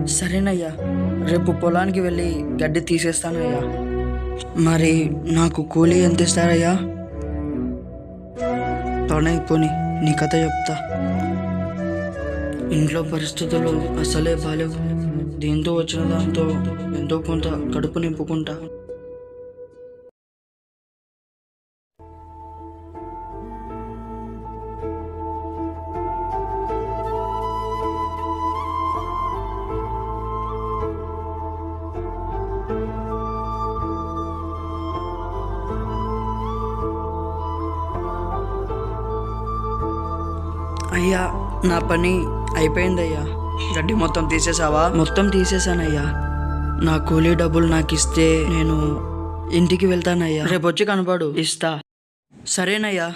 సరేనయ్యా, రేపు పొలానికి వెళ్ళి గడ్డి తీసేస్తానయ్యా. మరి నాకు కూలీ ఎంత ఇస్తారయ్యా? పోనీ నీ కథ చెప్తా. ఇంట్లో పరిస్థితులు అసలే బాలేవు. దీంతో వచ్చిన దాంతో ఎంతో కొంత కడుపు నింపుకుంటా. అయ్యా, నా పని అయిపోయిందయ్యా. గడ్డి మొత్తం తీసేసావా? మొత్తం తీసేసానయ్యా. నా కూలీ డబ్బులు నాకు ఇస్తే నేను ఇంటికి వెళ్తానయ్యా. రేపు వచ్చి కనపడు, ఇస్తా. సరేనయ్యా.